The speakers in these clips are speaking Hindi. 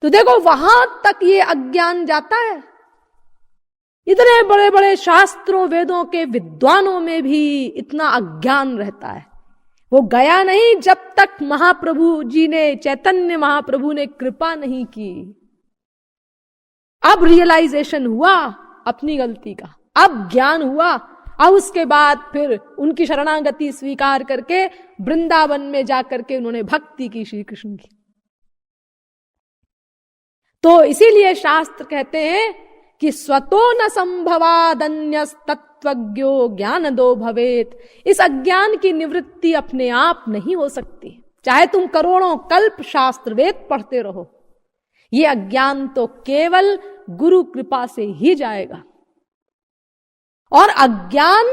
तो देखो वहां तक ये अज्ञान जाता है। इतने बड़े बड़े शास्त्रों वेदों के विद्वानों में भी इतना अज्ञान रहता है। वो गया नहीं जब तक महाप्रभु जी ने, चैतन्य महाप्रभु ने कृपा नहीं की। अब रियलाइजेशन हुआ अपनी गलती का, अब ज्ञान हुआ, अब उसके बाद फिर उनकी शरणागति स्वीकार करके वृंदावन में जाकर के उन्होंने भक्ति की श्री कृष्ण की। तो इसीलिए शास्त्र कहते हैं कि स्वतो न संभवादन्यस तत्वज्ञो ज्ञान दो भवेत। इस अज्ञान की निवृत्ति अपने आप नहीं हो सकती, चाहे तुम करोड़ों कल्प शास्त्र वेद पढ़ते रहो। ये अज्ञान तो केवल गुरु कृपा से ही जाएगा। और अज्ञान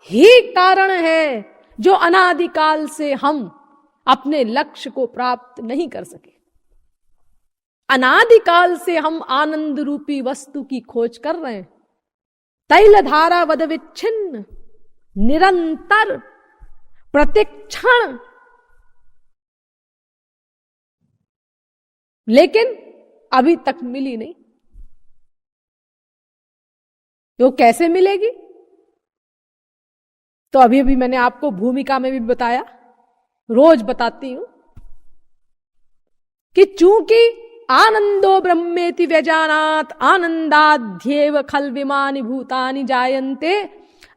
ही कारण है जो अनादिकाल से हम अपने लक्ष्य को प्राप्त नहीं कर सके। अनादिकाल से हम आनंद रूपी वस्तु की खोज कर रहे हैं, तैल धारा वद विच्छिन्न, निरंतर, प्रतिक्षण, लेकिन अभी तक मिली नहीं। तो कैसे मिलेगी? तो अभी अभी मैंने आपको भूमिका में भी बताया, रोज बताती हूं कि चूंकि आनंदो ब्रह्मेति व्यजानात आनंदाध्येव खल विमानि भूतानि जायन्ते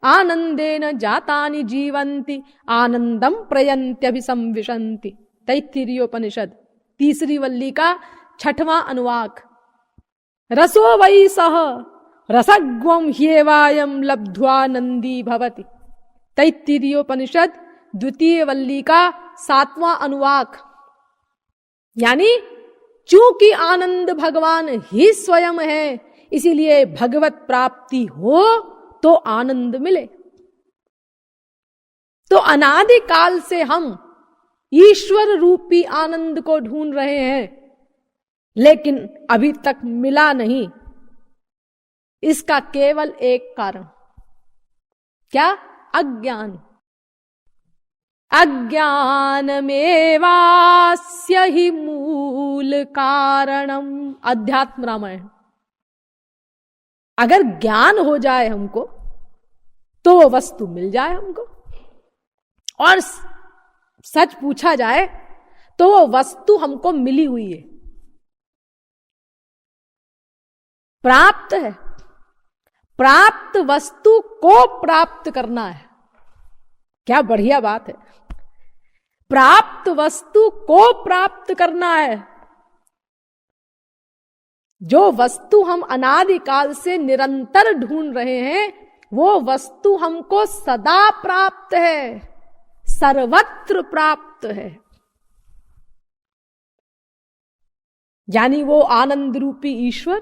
आनंदेन जातानि जीवन्ति आनंदम प्रयन्त्यभिसंविशन्ति। तैत्तिरीयोपनिषद 3री वल्ली का 6वां अनुवाक। रसो वै सह रसग्वम ह्येवायम लब्ध्वा नंदी भवति। तैत्तिरीयोपनिषद 2य वल्ली का 7वां अनुवाक। यानी चूंकि आनंद भगवान ही स्वयं है, इसीलिए भगवत प्राप्ति हो तो आनंद मिले। तो अनादिकाल से हम ईश्वर रूपी आनंद को ढूंढ रहे हैं, लेकिन अभी तक मिला नहीं। इसका केवल एक कारण, क्या? अज्ञान। अज्ञानमेवास्य हि मूल कारणम। अध्यात्म रामायण। अगर ज्ञान हो जाए हमको तो वो वस्तु मिल जाए हमको, और सच पूछा जाए तो वो वस्तु हमको मिली हुई है, प्राप्त है। प्राप्त वस्तु को प्राप्त करना है। क्या बढ़िया बात है। प्राप्त वस्तु को प्राप्त करना है। जो वस्तु हम अनादिकाल से निरंतर ढूंढ रहे हैं, वो वस्तु हमको सदा प्राप्त है, सर्वत्र प्राप्त है। यानी वो आनंद रूपी ईश्वर,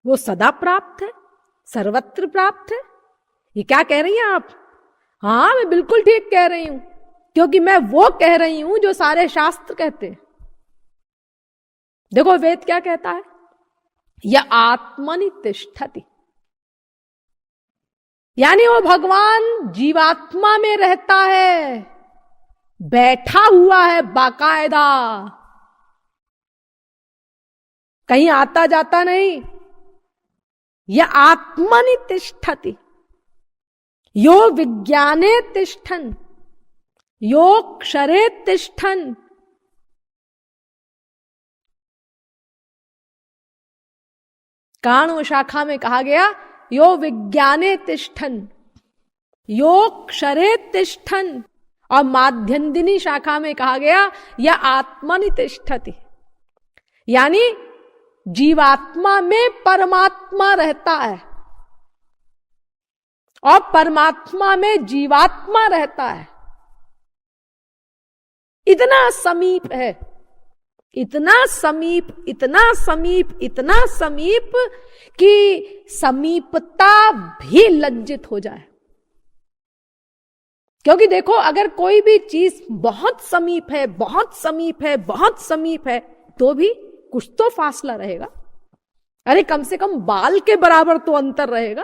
वो सदा प्राप्त है, सर्वत्र प्राप्त है। ये क्या कह रही हैं आप? हाँ, मैं बिल्कुल ठीक कह रही हूं, क्योंकि मैं वो कह रही हूं जो सारे शास्त्र कहते हैं। देखो वेद क्या कहता है? यह आत्मनि तिष्ठति। यानी वो भगवान जीवात्मा में रहता है, बैठा हुआ है बाकायदा, कहीं आता जाता नहीं। यह आत्मनि तिष्ठति। यो विज्ञाने तिष्ठन्, यो क्षरे तिष्ठन्। काण्व शाखा में कहा गया यो विज्ञाने तिष्ठन्, यो क्षरे तिष्ठन्, और माध्यन्दिनी शाखा में कहा गया यह आत्मनि तिष्ठति। यानी जीवात्मा में परमात्मा रहता है और परमात्मा में जीवात्मा रहता है। इतना समीप है, इतना समीप, इतना समीप, इतना समीप कि समीपता भी लज्जित हो जाए। क्योंकि देखो, अगर कोई भी चीज बहुत समीप है, बहुत समीप है, बहुत समीप है, तो भी कुछ तो फासला रहेगा। अरे कम से कम बाल के बराबर तो अंतर रहेगा।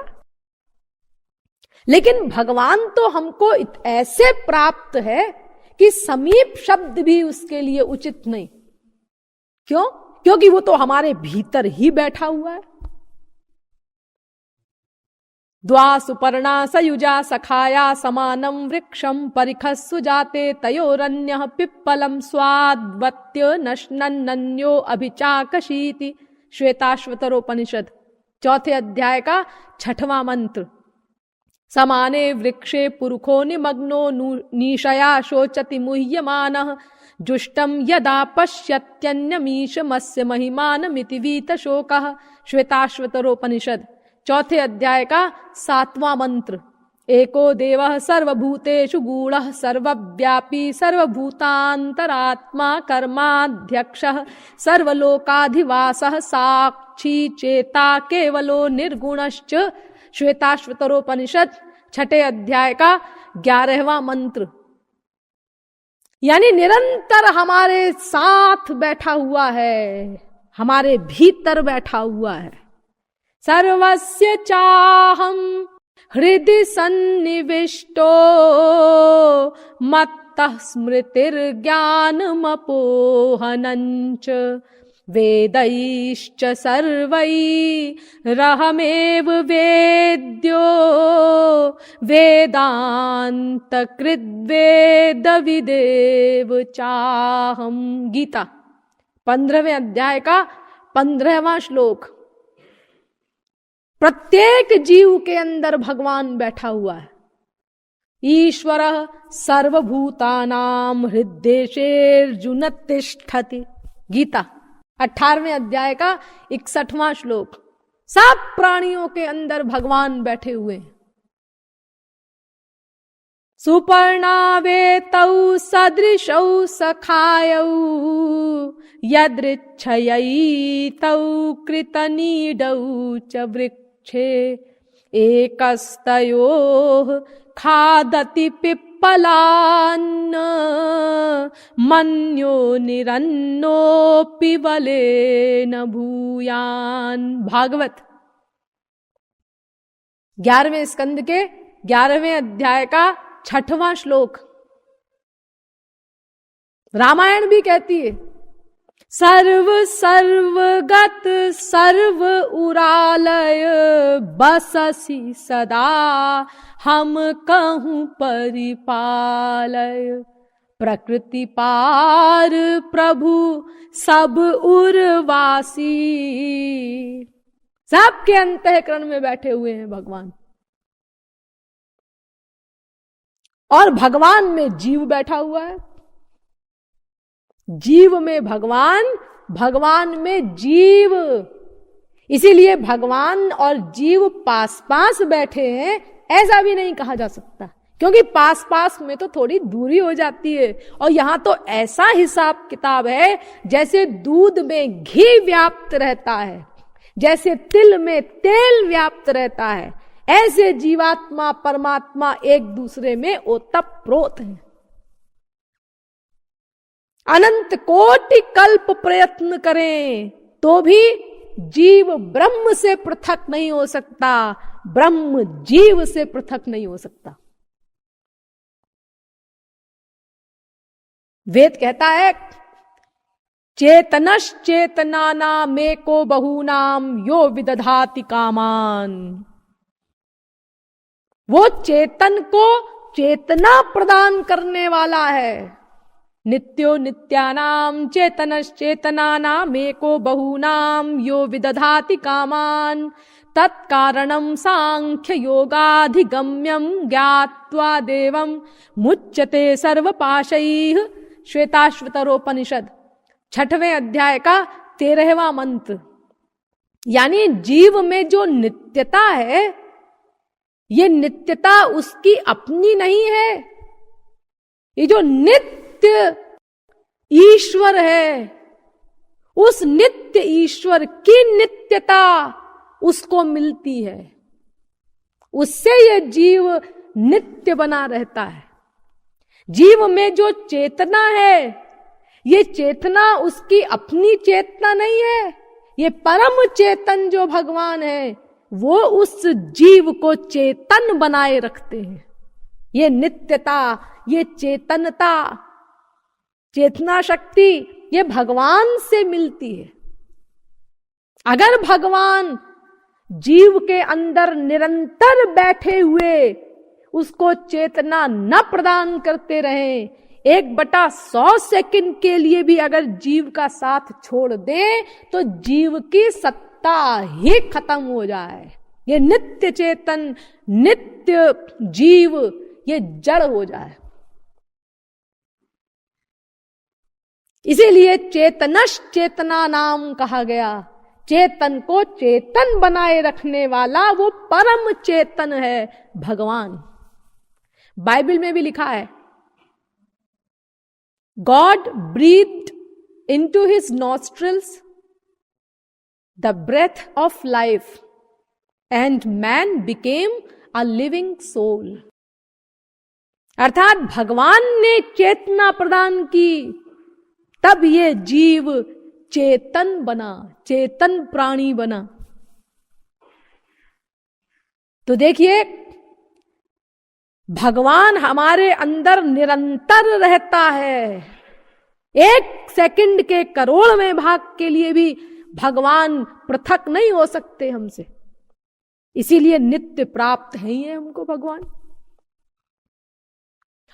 लेकिन भगवान तो हमको ऐसे प्राप्त है कि समीप शब्द भी उसके लिए उचित नहीं। क्यों? क्योंकि वो तो हमारे भीतर ही बैठा हुआ है। द्वा सुपर्णा सयुजा सखाया समानम वृक्षम परिखस्सु जाते तयोरन्यः पिप्पलम स्वाद्वत्य नश्नन्यो अभिचाकशीति। श्वेताश्वतरोपनिषद 4थे अध्याय का 6वां मंत्र। समाने वृक्षे पुरुखो निमग्नो नीशया शोचति मुह्यमानः जुष्टम यदा पश्यत्यन्यमीशमस्य महिमानमिति वीतशोकः। श्वेताश्वतरोपनिषद 4थे अध्याय का 7वां मंत्र। एको देवः सर्वभूतेषु गूढ़ः सर्वव्यापी सर्वभूतान्तरात्मा कर्माध्यक्षः सर्वलोकाधिवासः साक्षी चेता केवलो निर्गुणश्च। श्वेताश्वतरोपनिषद 6ठे अध्याय का 11वां मंत्र। यानी निरंतर हमारे साथ बैठा हुआ है, हमारे भीतर बैठा हुआ है। सर्वस्य चाहं हृदि सन्निविष्टो मत्तः स्मृतिर्ज्ञानमपोहनञ्च वेदैश्च सर्वैरहमेव वेद्यो वेदान्तकृद्वेदविदेव चाहं। गीता 15वें अध्याय का 15वां श्लोक। प्रत्येक जीव के अंदर भगवान बैठा हुआ है। ईश्वर सर्वभूतानां हृद्देशेर्जुन तिष्ठति। गीता 18वें अध्याय का 61वां श्लोक। सब प्राणियों के अंदर भगवान बैठे हुए हैं। सुपर्णावेतौ सदृशौ सखायौ यदृच्छयैतौ कृतनीडौ च वृक्षे एकस्तयोः खादति पिप्पलान्न मन्यो निरन्नोऽपि बलेन भूयान्। भागवत 11वें स्कंद के 11वें अध्याय का 6वां श्लोक। रामायण भी कहती है सर्व सर्वगत सर्व उरालय बससी सदा हम कहूं परिपालय। प्रकृति पार प्रभु सब उर्वासी। सबके अंतःकरण में बैठे हुए हैं भगवान। और भगवान में जीव बैठा हुआ है। जीव में भगवान, भगवान में जीव। इसीलिए भगवान और जीव पास पास बैठे हैं ऐसा भी नहीं कहा जा सकता, क्योंकि पास पास में तो थोड़ी दूरी हो जाती है। और यहां तो ऐसा हिसाब किताब है जैसे दूध में घी व्याप्त रहता है, जैसे तिल में तेल व्याप्त रहता है, ऐसे जीवात्मा परमात्मा एक दूसरे में ओतप्रोत हैं। अनंत कोटि कल्प प्रयत्न करें तो भी जीव ब्रह्म से पृथक नहीं हो सकता, ब्रह्म जीव से पृथक नहीं हो सकता। वेद कहता है चेतनश्चेतनानामेको बहूनाम यो विदधाति कामान। वो चेतन को चेतना प्रदान करने वाला है। नित्यो नित्यानाम चेतनश्चेतनानामेको बहूनाम यो विदधाति कामान तत्कारणं सांख्य योगाधिगम्यं ज्ञात्वा देवं मुच्यते सर्वपाशैः। श्वेताश्वतरोपनिषद 6वें अध्याय का 13वां मंत्र। यानी जीव में जो नित्यता है, ये नित्यता उसकी अपनी नहीं है। ये जो नित्य ईश्वर है, उस नित्य ईश्वर की नित्यता उसको मिलती है। उससे ये जीव नित्य बना रहता है। जीव में जो चेतना है, ये चेतना उसकी अपनी चेतना नहीं है। ये परम चेतन जो भगवान है वो उस जीव को चेतन बनाए रखते हैं। ये नित्यता, ये चेतनता, चेतना शक्ति ये भगवान से मिलती है। अगर भगवान जीव के अंदर निरंतर बैठे हुए उसको चेतना न प्रदान करते रहे, 1/100 सेकंड के लिए भी अगर जीव का साथ छोड़ दे तो जीव की सत्ता ही खत्म हो जाए। ये नित्य चेतन, नित्य जीव ये जड़ हो जाए। इसीलिए चेतनश चेतना नाम कहा गया। चेतन को चेतन बनाए रखने वाला वो परम चेतन है भगवान। बाइबल में भी लिखा है, God breathed into his nostrils the breath of life and man became a living soul. अर्थात भगवान ने चेतना प्रदान की, तब ये जीव चेतन बना, चेतन प्राणी बना। तो देखिए, भगवान हमारे अंदर निरंतर रहता है। 1 सेकंड के करोड़वें भाग के लिए भी भगवान पृथक नहीं हो सकते हमसे। इसीलिए नित्य प्राप्त है ही है हमको भगवान।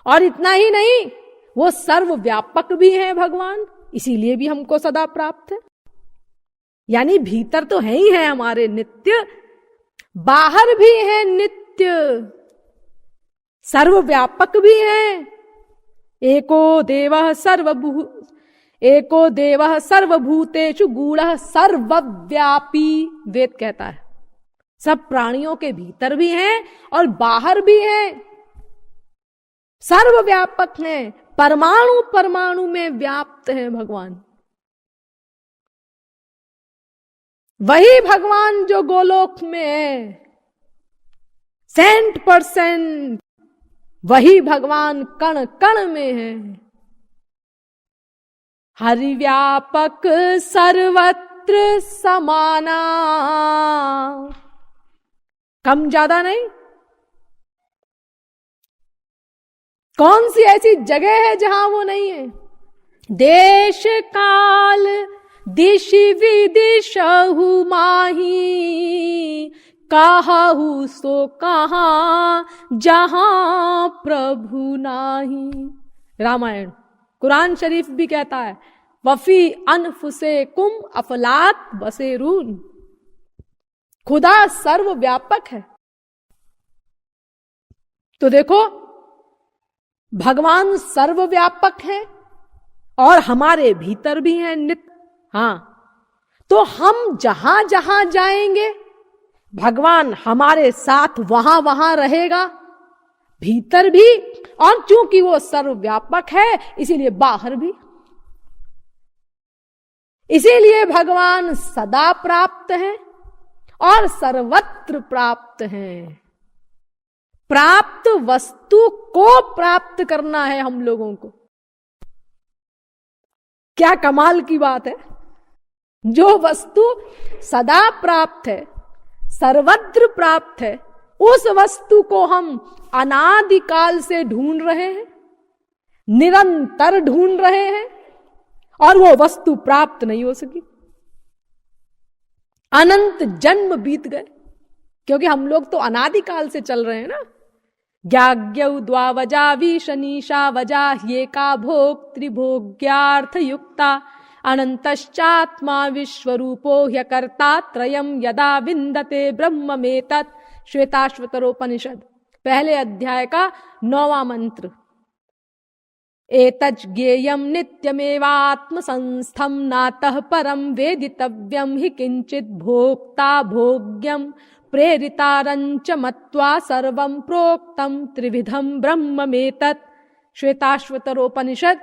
और इतना ही नहीं, वो सर्वव्यापक भी है भगवान, इसीलिए भी हमको सदा प्राप्त है। यानी भीतर तो है ही है हमारे नित्य, बाहर भी है नित्य, सर्वव्यापक भी है। एको देवः सर्वभूतेषु गूढ़ः सर्वव्यापी, वेद कहता है। सब प्राणियों के भीतर भी हैं और बाहर भी हैं, सर्वव्यापक हैं, परमाणु परमाणु में व्याप्त है भगवान। वही भगवान जो गोलोक में है 100%, वही भगवान कण कण में है। हरिव्यापक सर्वत्र समाना, कम ज्यादा नहीं। कौन सी ऐसी जगह है जहां वो नहीं है? देश काल दिशि विदिशहु माही, काहू सो कहां जहां प्रभु नाही। रामायण, कुरान शरीफ भी कहता है, वफी अनफुसे कुम अफलात बसेरून। खुदा सर्वव्यापक है। तो देखो, भगवान सर्वव्यापक है और हमारे भीतर भी है नित्य। हाँ, तो हम जहां जहां जाएंगे भगवान हमारे साथ वहां वहां रहेगा, भीतर भी, और चूंकि वो सर्वव्यापक है इसीलिए बाहर भी। इसीलिए भगवान सदा प्राप्त है और सर्वत्र प्राप्त है। प्राप्त वस्तु को प्राप्त करना है हम लोगों को। क्या कमाल की बात है। जो वस्तु सदा प्राप्त है, सर्वत्र प्राप्त है, उस वस्तु को हम अनादिकाल से ढूंढ रहे हैं, निरंतर ढूंढ रहे हैं, और वो वस्तु प्राप्त नहीं हो सकी। अनंत जन्म बीत गए, क्योंकि हम लोग तो अनादिकाल से चल रहे हैं ना। ज्ञाज्ञौ द्वावजा विशनीषा वजा ये का भोग त्रिभोग्यार्थ युक्ता, अनंतश्चात्मा विश्वरूपो ह्यकर्ता त्रयम् यदा विन्दते ब्रह्ममेतत्। श्वेताश्वतरोपनिषद पहले अध्याय का 9वां मंत्र। एतज् ज्ञेयं नित्यमेवात्म संस्थं नातः परं वेदितव्यं हि किंचित् भोक्ता भोग्यं प्रेरितारंच मत्वा सर्वं प्रोक्तं त्रिविधं ब्रह्ममेतत्। श्वेताश्वतरोपनिषद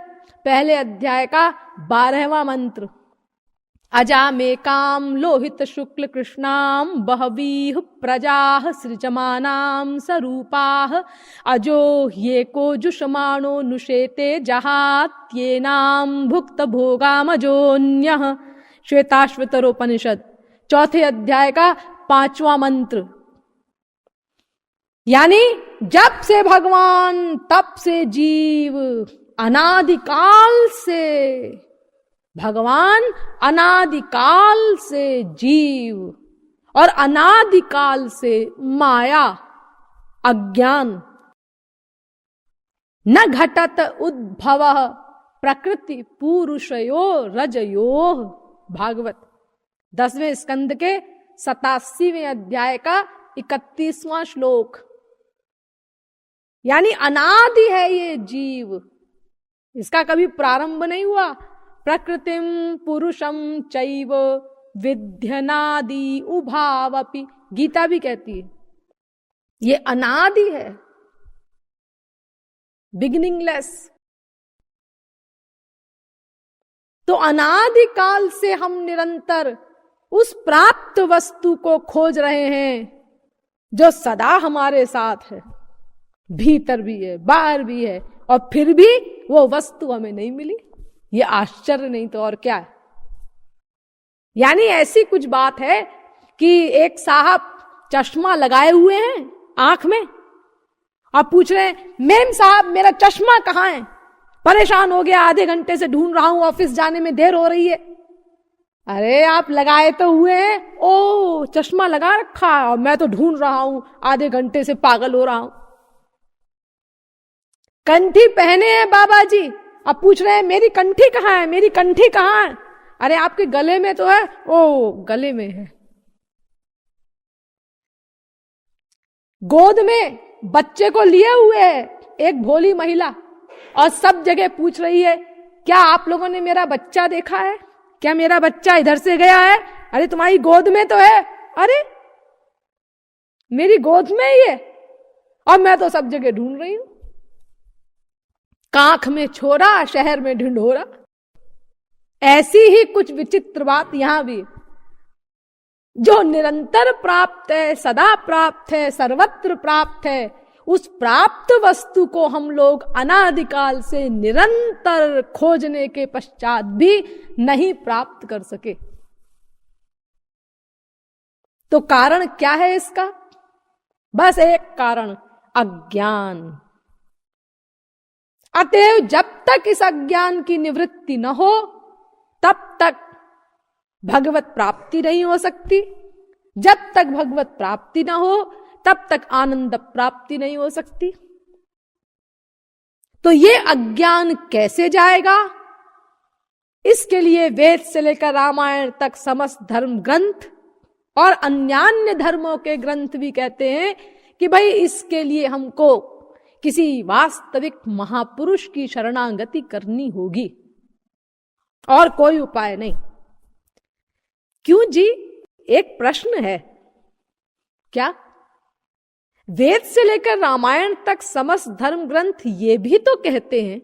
पहले अध्याय का 12वां मंत्र। अजामेकां लोहित शुक्ल कृष्णां बहवीः प्रजाः सृजमानां सरूपाः, अजो ह्येको जुषमाणो नुषेते जहात्येनां भुक्त भोगामजोन्यः। श्वेताश्वतरोपनिषद चौथे अध्याय का 5वां मंत्र। यानी जब से भगवान तब से जीव, अनादिकाल से भगवान अनादिकाल से जीव और अनादिकाल से माया अज्ञान न घटत उद्भव प्रकृति पुरुषयो रजयो। भागवत 10वें स्कंद के 87वें अध्याय का 31वां श्लोक। यानी अनादि है ये जीव, इसका कभी प्रारंभ नहीं हुआ। प्रकृतिम पुरुषम चैव विध्यनादि उभावपि, गीता भी कहती है ये अनादि है, बिगिनिंगलेस। तो अनादि काल से हम निरंतर उस प्राप्त वस्तु को खोज रहे हैं जो सदा हमारे साथ है, भीतर भी है बाहर भी है, और फिर भी वो वस्तु हमें नहीं मिली। ये आश्चर्य नहीं तो और क्या है। यानी ऐसी कुछ बात है कि एक साहब चश्मा लगाए हुए हैं आंख में, आप पूछ रहे हैं मेम साहब मेरा चश्मा कहाँ है, परेशान हो गया, आधे घंटे से ढूंढ रहा हूं, ऑफिस जाने में देर हो रही है। अरे आप लगाए तो हुए हैं, ओ चश्मा लगा रखा है और मैं तो ढूंढ रहा हूं, आधे घंटे से पागल हो रहा हूं। कंठी पहने हैं बाबा जी, अब पूछ रहे हैं मेरी कंठी कहाँ है, मेरी कंठी कहाँ है। अरे आपके गले में तो है, ओ गले में है। गोद में बच्चे को लिए हुए है एक भोली महिला और सब जगह पूछ रही है क्या आप लोगों ने मेरा बच्चा देखा है, क्या मेरा बच्चा इधर से गया है। अरे तुम्हारी गोद में तो है, अरे मेरी गोद में ही है और मैं तो सब जगह ढूंढ रही हूं। कांख में छोरा शहर में ढिंढोरा। ऐसी ही कुछ विचित्र बात यहां भी, जो निरंतर प्राप्त है, सदा प्राप्त है, सर्वत्र प्राप्त है, उस प्राप्त वस्तु को हम लोग अनादिकाल से निरंतर खोजने के पश्चात भी नहीं प्राप्त कर सके। तो कारण क्या है इसका? बस एक कारण, अज्ञान। अतएव जब तक इस अज्ञान की निवृत्ति न हो तब तक भगवत प्राप्ति नहीं हो सकती। जब तक भगवत प्राप्ति न हो तब तक आनंद प्राप्ति नहीं हो सकती। तो ये अज्ञान कैसे जाएगा? इसके लिए वेद से लेकर रामायण तक समस्त धर्म ग्रंथ और अन्यान्य धर्मों के ग्रंथ भी कहते हैं कि भाई इसके लिए हमको किसी वास्तविक महापुरुष की शरणागति करनी होगी और कोई उपाय नहीं। क्यों जी? एक प्रश्न है, क्या वेद से लेकर रामायण तक समस्त धर्म ग्रंथ ये भी तो कहते हैं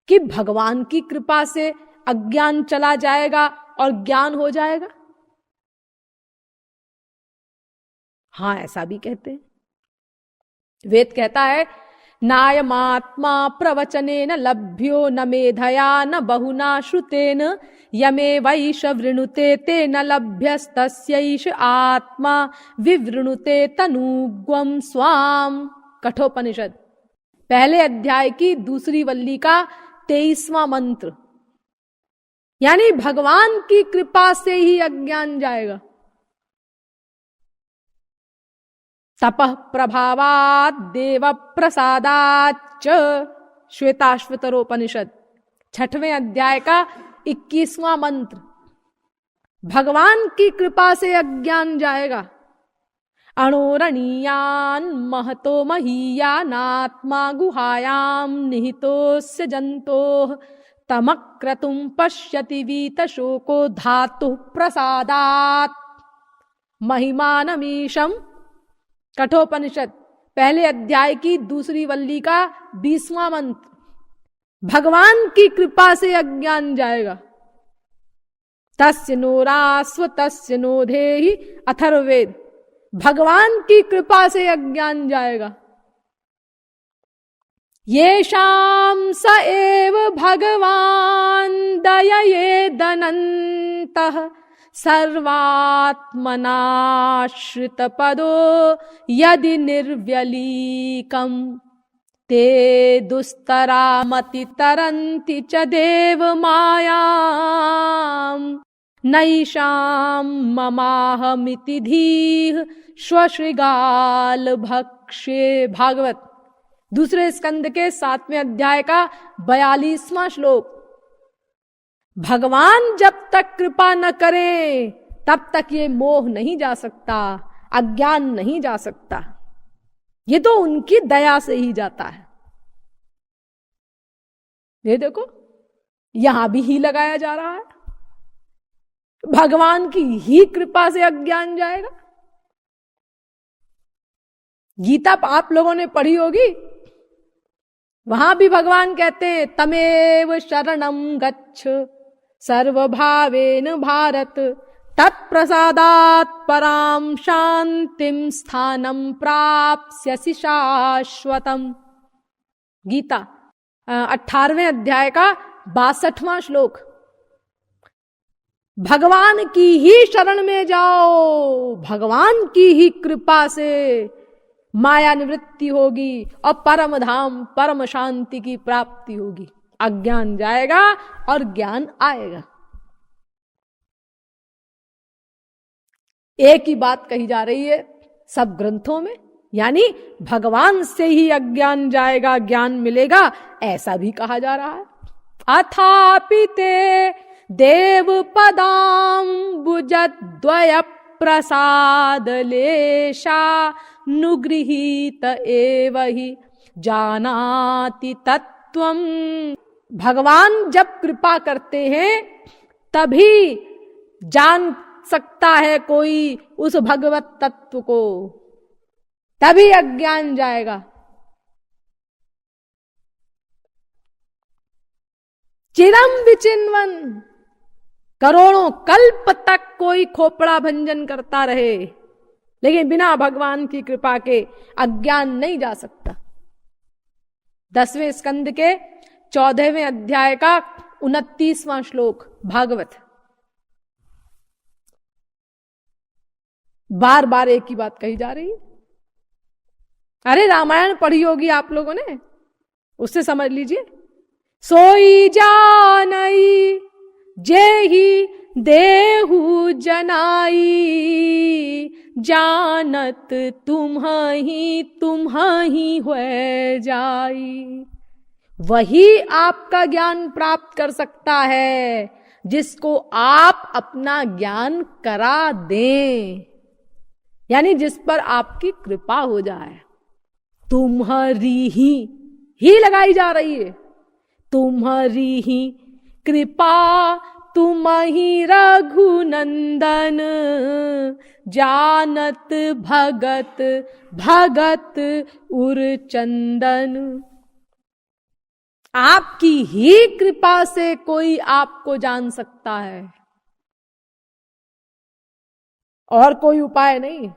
कि भगवान की कृपा से अज्ञान चला जाएगा और ज्ञान हो जाएगा? हां, ऐसा भी कहते हैं। वेद कहता है नायमात्मा प्रवचनेन लभ्यो न मेधया न बहुना श्रुतेन यमे वैष वृणुते ते न लभ्यस्तस्यैष आत्मा विवृणुते तनुग्वम स्वाम। कठोपनिषद पहले अध्याय की दूसरी वल्ली का 23वां मंत्र। यानी भगवान की कृपा से ही अज्ञान जाएगा। तपः प्रभावात् देव प्रसादाच्च, श्वेताश्वतरोपनिषद 6वें अध्याय का 21वां मंत्र। भगवान की कृपा से अज्ञान जाएगा। अणोरणीयान महतो महीयानात्मा गुहायाम निहितोस्य जंतोः तमक्रतुम पश्यति वीतशोको धातु प्रसादात् महिमानमीशम। कठोपनिषद पहले अध्याय की दूसरी वल्ली का 20वां मंत्र। भगवान की कृपा से अज्ञान जाएगा। तस्य नो रास्व तस्य नो धेहि, अथर्ववेद। भगवान की कृपा से अज्ञान जाएगा। येषां स एव भगवान दययेदनन्तः सर्वात्मनाश्रित पदो यदि निर्व्यलीकम। ते दुस्तरामति तरन्ति च देव मायाम नैषाम ममाहमिति धीः श्वशृगाल भक्ष्ये। भागवत दूसरे स्कंद के 7वें अध्याय का 42वां श्लोक। भगवान जब तक कृपा न करे तब तक ये मोह नहीं जा सकता, अज्ञान नहीं जा सकता। ये तो उनकी दया से ही जाता है। ये देखो यहां भी ही लगाया जा रहा है, भगवान की ही कृपा से अज्ञान जाएगा। गीता आप लोगों ने पढ़ी होगी, वहां भी भगवान कहते हैं तमेव शरणं गच्छ सर्वभावेन भारत तत्प्रसादात् पराम शांतिम स्थानं प्राप्स्यसि शाश्वतम। गीता 18वें अध्याय का 62वां श्लोक। भगवान की ही शरण में जाओ, भगवान की ही कृपा से माया निवृत्ति होगी और परम धाम परम शांति की प्राप्ति होगी। अज्ञान जाएगा और ज्ञान आएगा। एक ही बात कही जा रही है सब ग्रंथों में, यानी भगवान से ही अज्ञान जाएगा, ज्ञान मिलेगा, ऐसा भी कहा जा रहा है। अथापि ते देव पदाम्बुजद्वय प्रसाद लेशा नुगृहीत एव हि जानाति तत्वम। भगवान जब कृपा करते हैं तभी जान सकता है कोई उस भगवत तत्व को, तभी अज्ञान जाएगा। चिरम विचिन्वन, करोड़ों कल्प तक कोई खोपड़ा भंजन करता रहे लेकिन बिना भगवान की कृपा के अज्ञान नहीं जा सकता। 10वें स्कंद के 14वें अध्याय का 29वां श्लोक भागवत। बार बार एक ही बात कही जा रही है। अरे रामायण पढ़ी होगी आप लोगों ने, उससे समझ लीजिए। सोई जानई जेहि देहु जनाई जानत तुम्हि हुए जाई। वही आपका ज्ञान प्राप्त कर सकता है जिसको आप अपना ज्ञान करा दें, यानी जिस पर आपकी कृपा हो जाए। तुम्हारी ही लगाई जा रही है, तुम्हारी ही कृपा तुम ही रघुनंदन जानत भगत भगत उर चंदन। आपकी ही कृपा से कोई आपको जान सकता है, और कोई उपाय नहीं।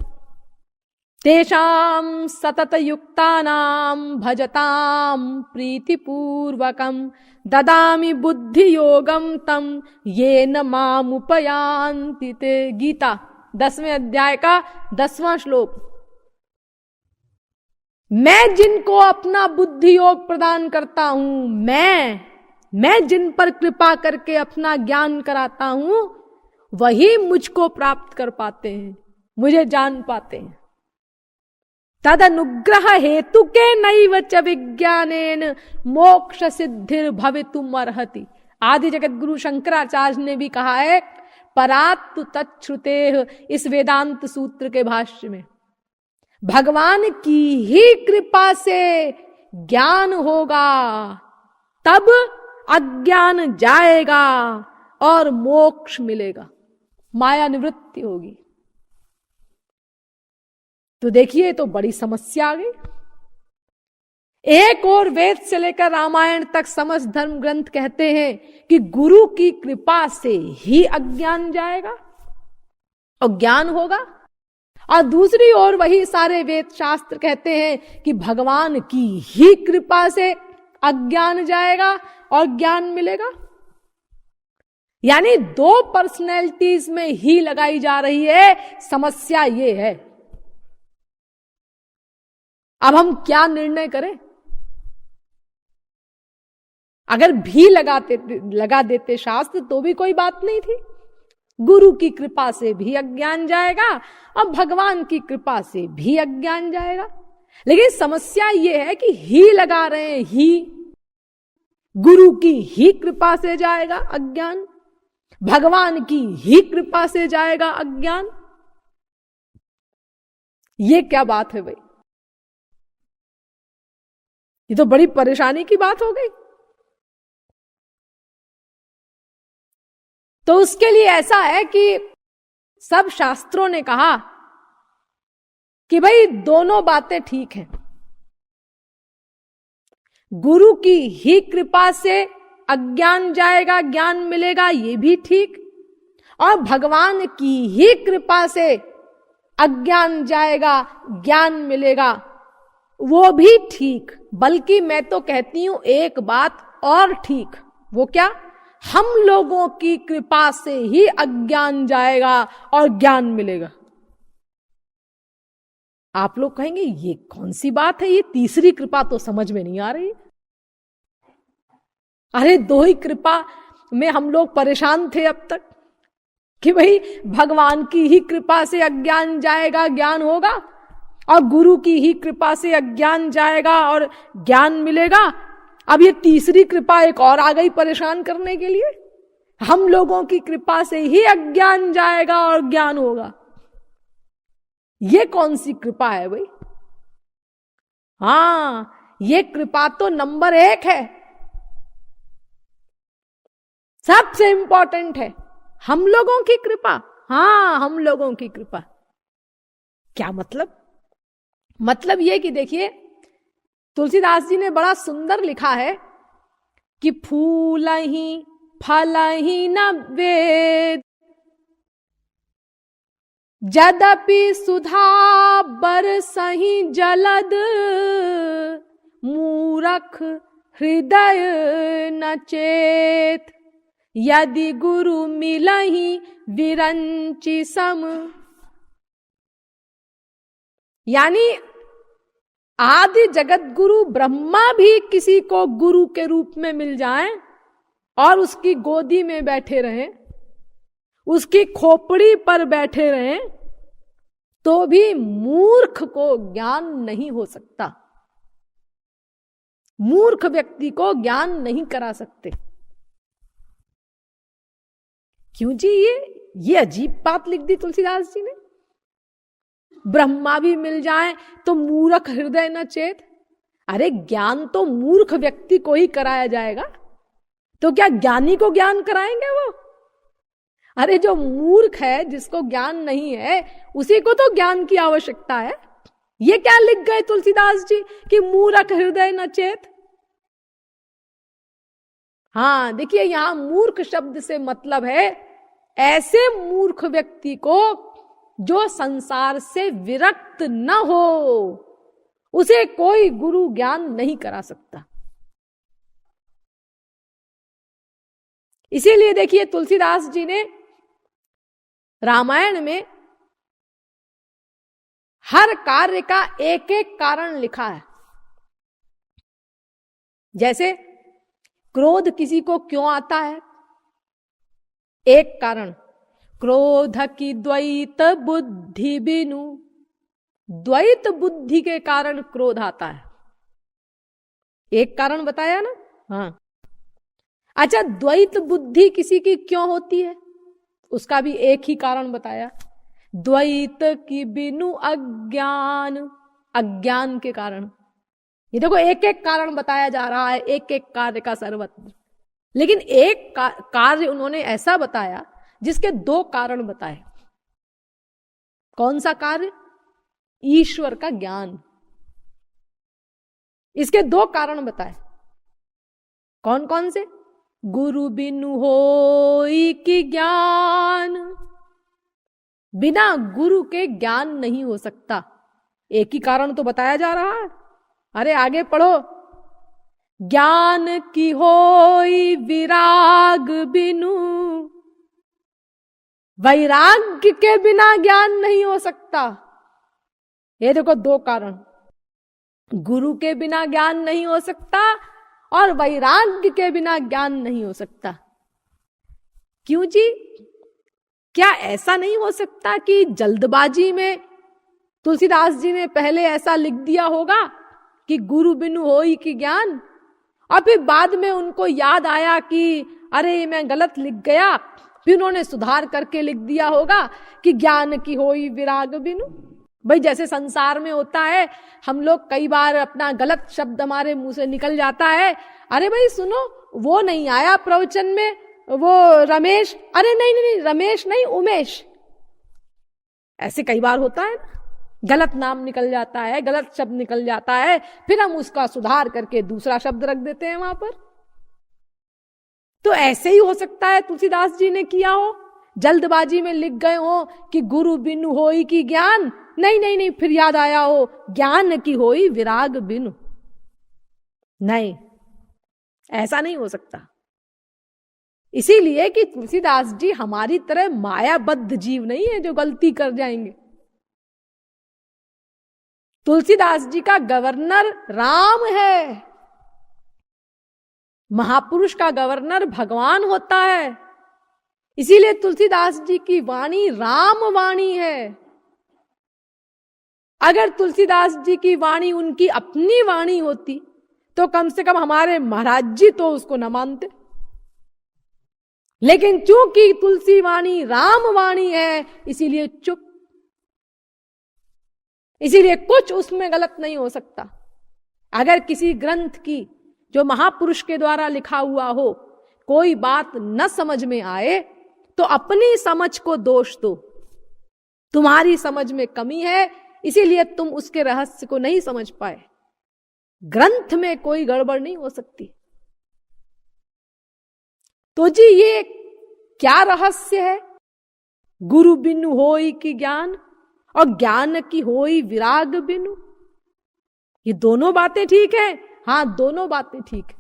तेषाम सतत युक्तानाम भजताम प्रीतिपूर्वकम ददामि बुद्धि योगम तम येन मामुपयान्ति ते। गीता 10वें अध्याय का 10वां श्लोक। मैं जिनको अपना बुद्धि योग प्रदान करता हूं, मैं जिन पर कृपा करके अपना ज्ञान कराता हूं, वही मुझको प्राप्त कर पाते हैं, मुझे जान पाते हैं। तद अनुग्रह हेतु के नैव च विज्ञानेन मोक्ष सिद्धिर भवितुम अर्हति। आदि जगत गुरु शंकराचार्य ने भी कहा है परात्तु तच्छ्रुतेः, इस वेदांत सूत्र के भाष्य में। भगवान की ही कृपा से ज्ञान होगा, तब अज्ञान जाएगा और मोक्ष मिलेगा, माया निवृत्ति होगी। तो देखिए, तो बड़ी समस्या आ गई। एक और वेद से लेकर रामायण तक समस्त धर्म ग्रंथ कहते हैं कि गुरु की कृपा से ही अज्ञान जाएगा और ज्ञान होगा, और दूसरी ओर वही सारे वेद शास्त्र कहते हैं कि भगवान की ही कृपा से अज्ञान जाएगा और ज्ञान मिलेगा। यानी दो पर्सनैलिटीज में ही लगाई जा रही है। समस्या ये है, अब हम क्या निर्णय करें? अगर भी लगा देते शास्त्र तो भी कोई बात नहीं थी। गुरु की कृपा से भी अज्ञान जाएगा और भगवान की कृपा से भी अज्ञान जाएगा। लेकिन समस्या यह है कि ही लगा रहे हैं, ही गुरु की ही कृपा से जाएगा अज्ञान, भगवान की ही कृपा से जाएगा अज्ञान। ये क्या बात है भाई? ये तो बड़ी परेशानी की बात हो गई। तो उसके लिए ऐसा है कि सब शास्त्रों ने कहा कि भाई दोनों बातें ठीक हैं। गुरु की ही कृपा से अज्ञान जाएगा, ज्ञान मिलेगा, ये भी ठीक, और भगवान की ही कृपा से अज्ञान जाएगा, ज्ञान मिलेगा, वो भी ठीक। बल्कि मैं तो कहती हूं एक बात और ठीक। वो क्या? हम लोगों की कृपा से ही अज्ञान जाएगा और ज्ञान मिलेगा। आप लोग कहेंगे ये कौन सी बात है, ये तीसरी कृपा तो समझ में नहीं आ रही। अरे दो ही कृपा में हम लोग परेशान थे अब तक कि भाई भगवान की ही कृपा से अज्ञान जाएगा, ज्ञान होगा, और गुरु की ही कृपा से अज्ञान जाएगा और ज्ञान मिलेगा। अब ये तीसरी कृपा एक और आ गई परेशान करने के लिए, हम लोगों की कृपा से ही अज्ञान जाएगा और ज्ञान होगा। ये कौन सी कृपा है भाई? हां, ये कृपा तो नंबर 1 है, सबसे इंपॉर्टेंट है। हम लोगों की कृपा, हां हम लोगों की कृपा। क्या मतलब? मतलब ये कि देखिए तुलसीदास जी ने बड़ा सुंदर लिखा है कि फूल ही फल ही न वेद, यद्यपि सुधा बरसहि जलद, मूरख हृदय न चेत, यदि गुरु मिलहि विरंचि सम। यानी आदि जगत गुरु ब्रह्मा भी किसी को गुरु के रूप में मिल जाएं और उसकी गोदी में बैठे रहें, उसकी खोपड़ी पर बैठे रहें, तो भी मूर्ख को ज्ञान नहीं हो सकता। मूर्ख व्यक्ति को ज्ञान नहीं करा सकते। क्यों जी? ये अजीब बात लिख दी तुलसीदास जी ने। ब्रह्मा भी मिल जाए तो मूर्ख हृदय न चेत। अरे ज्ञान तो मूर्ख व्यक्ति को ही कराया जाएगा, तो क्या ज्ञानी को ज्ञान कराएंगे वो? अरे जो मूर्ख है, जिसको ज्ञान नहीं है, उसी को तो ज्ञान की आवश्यकता है। ये क्या लिख गए तुलसीदास जी कि मूर्ख हृदय न चेत? हां देखिए, यहां मूर्ख शब्द से मतलब है ऐसे मूर्ख व्यक्ति को जो संसार से विरक्त न हो, उसे कोई गुरु ज्ञान नहीं करा सकता। इसीलिए देखिए तुलसीदास जी ने रामायण में हर कार्य का एक एक कारण लिखा है। जैसे क्रोध किसी को क्यों आता है? एक कारण, क्रोध की द्वैत बुद्धि बिनु, द्वैत बुद्धि के कारण क्रोध आता है। एक कारण बताया ना। हाँ, अच्छा, द्वैत बुद्धि किसी की क्यों होती है? उसका भी एक ही कारण बताया, द्वैत की बिनु अज्ञान, अज्ञान के कारण। ये देखो एक एक कारण बताया जा रहा है, एक एक कार्य का सर्वत्र। लेकिन एक कार्य उन्होंने ऐसा बताया जिसके दो कारण बताए। कौन सा कार्य? ईश्वर का ज्ञान। इसके दो कारण बताए। कौन कौन से? गुरु बिनु होई कि ज्ञान, बिना गुरु के ज्ञान नहीं हो सकता। एक ही कारण तो बताया जा रहा है। अरे आगे पढ़ो, ज्ञान की होई विराग बिनु, वैराग्य के बिना ज्ञान नहीं हो सकता। ये देखो दो कारण, गुरु के बिना ज्ञान नहीं हो सकता और वैराग्य के बिना ज्ञान नहीं हो सकता। क्यों जी? क्या ऐसा नहीं हो सकता कि जल्दबाजी में तुलसीदास जी ने पहले ऐसा लिख दिया होगा कि गुरु बिनु होई की ज्ञान, और फिर बाद में उनको याद आया कि अरे मैं गलत लिख गया, फिर उन्होंने सुधार करके लिख दिया होगा कि ज्ञान की होई विराग बिनु। भाई जैसे संसार में होता है, हम लोग कई बार अपना गलत शब्द हमारे मुंह से निकल जाता है, अरे भाई सुनो वो नहीं आया प्रवचन में, वो रमेश, अरे नहीं नहीं नहीं रमेश नहीं उमेश, ऐसे कई बार होता है ना, गलत नाम निकल जाता है, गलत शब्द निकल जाता है, फिर हम उसका सुधार करके दूसरा शब्द रख देते हैं वहां पर। तो ऐसे ही हो सकता है तुलसीदास जी ने किया हो, जल्दबाजी में लिख गए हो कि गुरु बिनु होई की ज्ञान, नहीं नहीं नहीं, फिर याद आया हो ज्ञान की होई विराग बिनु। नहीं, ऐसा नहीं हो सकता। इसीलिए कि तुलसीदास जी हमारी तरह मायाबद्ध जीव नहीं है जो गलती कर जाएंगे। तुलसीदास जी का गवर्नर राम है, महापुरुष का गवर्नर भगवान होता है, इसीलिए तुलसीदास जी की वाणी राम वाणी है। अगर तुलसीदास जी की वाणी उनकी अपनी वाणी होती तो कम से कम हमारे महाराज जी तो उसको न मानते, लेकिन चूंकि तुलसी वाणी राम वाणी है इसीलिए चुप, इसीलिए कुछ उसमें गलत नहीं हो सकता। अगर किसी ग्रंथ की जो महापुरुष के द्वारा लिखा हुआ हो कोई बात न समझ में आए तो अपनी समझ को दोष दो, तुम्हारी समझ में कमी है इसीलिए तुम उसके रहस्य को नहीं समझ पाए। ग्रंथ में कोई गड़बड़ नहीं हो सकती। तो जी ये क्या रहस्य है? गुरु बिनु होई की ज्ञान और ज्ञान की होई विराग बिनु। ये दोनों बातें ठीक है? हाँ, दोनों बातें ठीक है।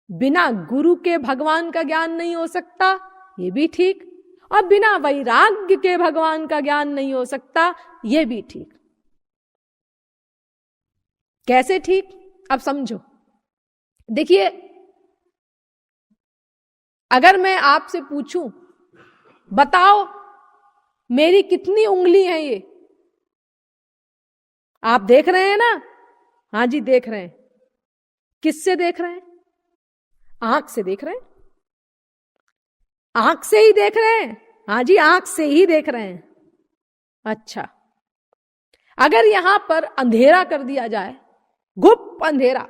बिना गुरु के भगवान का ज्ञान नहीं हो सकता, ये भी ठीक, और बिना वैराग्य के भगवान का ज्ञान नहीं हो सकता, ये भी ठीक। कैसे ठीक? अब समझो। देखिए, अगर मैं आपसे पूछूं बताओ मेरी कितनी उंगली है, ये आप देख रहे हैं ना? हाँ जी देख रहे हैं। किससे देख रहे हैं? आंख से देख रहे हैं। आंख से ही देख रहे हैं? हाँ जी आंख से ही देख रहे हैं। अच्छा, अगर यहां पर अंधेरा कर दिया जाए, गुप अंधेरा,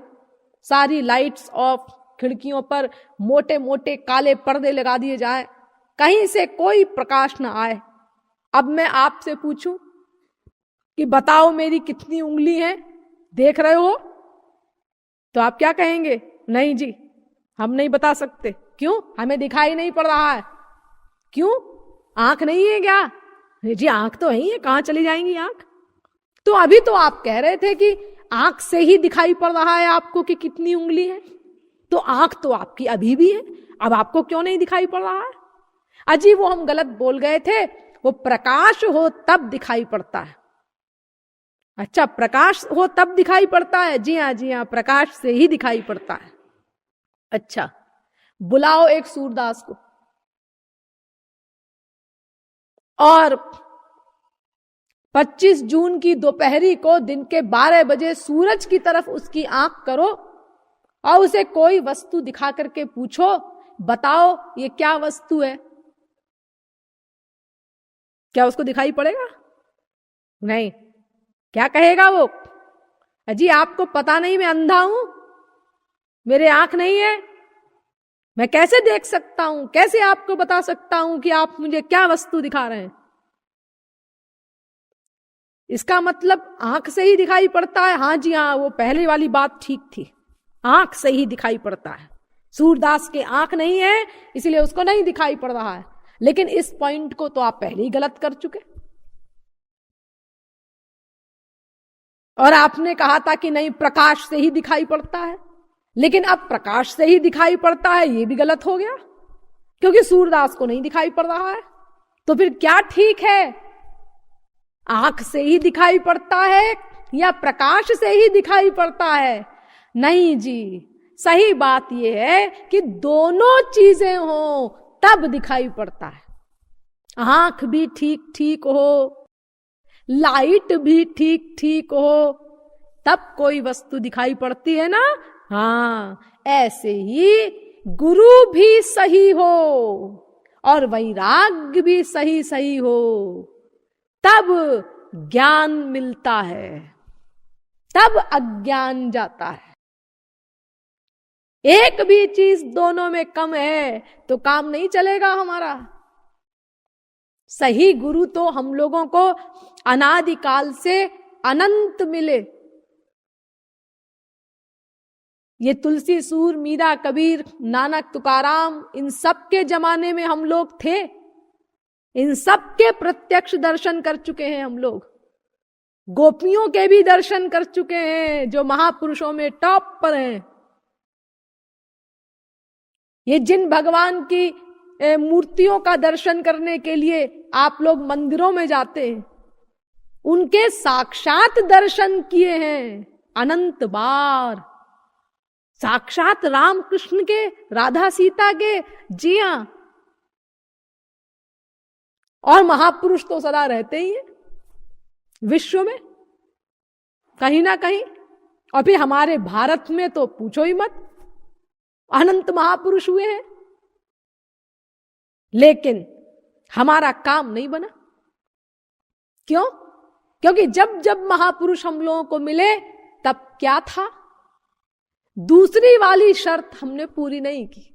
सारी लाइट्स ऑफ, खिड़कियों पर मोटे मोटे काले पर्दे लगा दिए जाए, कहीं से कोई प्रकाश न आए, अब मैं आपसे पूछूं कि बताओ मेरी कितनी उंगली है, देख रहे हो? तो आप क्या कहेंगे? नहीं जी हम नहीं बता सकते। क्यों? हमें दिखाई नहीं पड़ रहा है। क्यों? आंख नहीं है क्या? जी आंख तो है, कहां चली जाएंगी आंख? तो अभी तो आप कह रहे थे कि आंख से ही दिखाई पड़ रहा है आपको कि कितनी उंगली है, तो आंख तो आपकी अभी भी है, अब आपको क्यों नहीं दिखाई पड़ रहा है? अजी वो हम गलत बोल गए थे, वो प्रकाश हो तब दिखाई पड़ता है। अच्छा, प्रकाश हो तब दिखाई पड़ता है? जी हाँ प्रकाश से ही दिखाई पड़ता है। अच्छा, बुलाओ एक सूरदास को और 25 जून की दोपहरी को दिन के 12 बजे सूरज की तरफ उसकी आंख करो और उसे कोई वस्तु दिखा करके पूछो, बताओ ये क्या वस्तु है? क्या उसको दिखाई पड़ेगा? नहीं। क्या कहेगा वो? अजी आपको पता नहीं मैं अंधा हूं, मेरे आंख नहीं है, मैं कैसे देख सकता हूं, कैसे आपको बता सकता हूं कि आप मुझे क्या वस्तु दिखा रहे हैं? इसका मतलब आंख से ही दिखाई पड़ता है। हाँ जी हाँ, वो पहले वाली बात ठीक थी, आंख से ही दिखाई पड़ता है। सूरदास के आंख नहीं है इसलिए उसको नहीं दिखाई पड़ रहा है, लेकिन इस पॉइंट को तो आप पहले ही गलत कर चुके। और आपने कहा था कि नहीं प्रकाश से ही दिखाई पड़ता है, लेकिन अब प्रकाश से ही दिखाई पड़ता है, ये भी गलत हो गया क्योंकि सूरदास को नहीं दिखाई पड़ रहा है। तो फिर क्या ठीक है? आंख से ही दिखाई पड़ता है या प्रकाश से ही दिखाई पड़ता है? नहीं जी, सही बात यह है कि दोनों चीजें हो तब दिखाई पड़ता है। आंख भी ठीक ठीक हो, लाइट भी ठीक ठीक हो, तब कोई वस्तु दिखाई पड़ती है ना। हाँ, ऐसे ही गुरु भी सही हो और वैराग्य भी सही सही हो, तब ज्ञान मिलता है, तब अज्ञान जाता है। एक भी चीज दोनों में कम है तो काम नहीं चलेगा हमारा। सही गुरु तो हम लोगों को अनादिकाल से अनंत मिले। ये तुलसी, सूर, मीरा, कबीर, नानक, तुकाराम, इन सब के जमाने में हम लोग थे। इन सब के प्रत्यक्ष दर्शन कर चुके हैं हम लोग। गोपियों के भी दर्शन कर चुके हैं, जो महापुरुषों में टॉप पर हैं। ये जिन भगवान की मूर्तियों का दर्शन करने के लिए आप लोग मंदिरों में जाते हैं, उनके साक्षात दर्शन किए हैं अनंत बार। साक्षात राम कृष्ण के, राधा सीता के, जी हां। और महापुरुष तो सदा रहते ही हैं विश्व में कहीं ना कहीं। और फिर हमारे भारत में तो पूछो ही मत, अनंत महापुरुष हुए हैं। लेकिन हमारा काम नहीं बना। क्यों? क्योंकि जब जब महापुरुष हम लोगों को मिले तब क्या था, दूसरी वाली शर्त हमने पूरी नहीं की।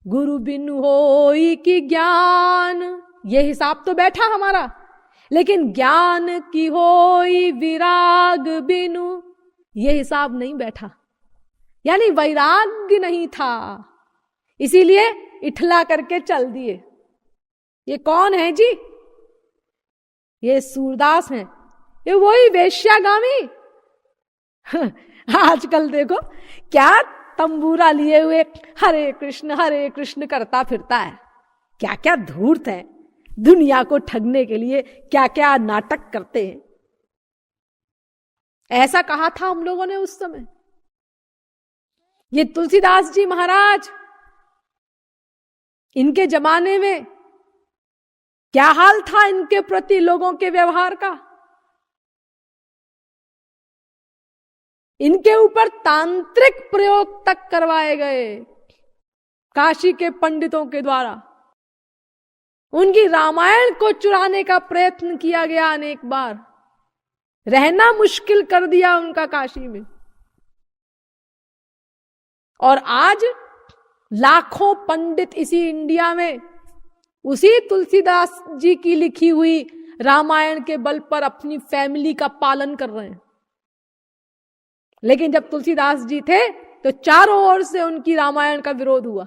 गुरु बिनु होई कि ज्ञान, ये हिसाब तो बैठा हमारा। लेकिन ज्ञान की होई विराग बिनु, ये हिसाब नहीं बैठा। यानी वैराग्य नहीं था, इसीलिए इठला करके चल दिए। ये कौन है जी? ये सूरदास हैं, ये वही वेश्यागामी। आजकल देखो क्या तंबूरा लिए हुए हरे कृष्ण करता फिरता है। क्या क्या धूर्त है, दुनिया को ठगने के लिए क्या क्या नाटक करते हैं। ऐसा कहा था हम लोगों ने उस समय। ये तुलसीदास जी महाराज, इनके जमाने में क्या हाल था इनके प्रति लोगों के व्यवहार का। इनके ऊपर तांत्रिक प्रयोग तक करवाए गए काशी के पंडितों के द्वारा। उनकी रामायण को चुराने का प्रयत्न किया गया अनेक बार। रहना मुश्किल कर दिया उनका काशी में। और आज लाखों पंडित इसी इंडिया में उसी तुलसीदास जी की लिखी हुई रामायण के बल पर अपनी फैमिली का पालन कर रहे हैं। लेकिन जब तुलसीदास जी थे तो चारों ओर से उनकी रामायण का विरोध हुआ।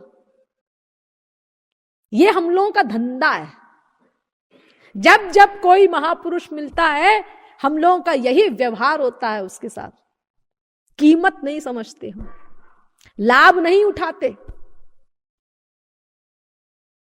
ये हम लोगों का धंधा है। जब जब कोई महापुरुष मिलता है, हम लोगों का यही व्यवहार होता है उसके साथ। कीमत नहीं समझते हम, लाभ नहीं उठाते।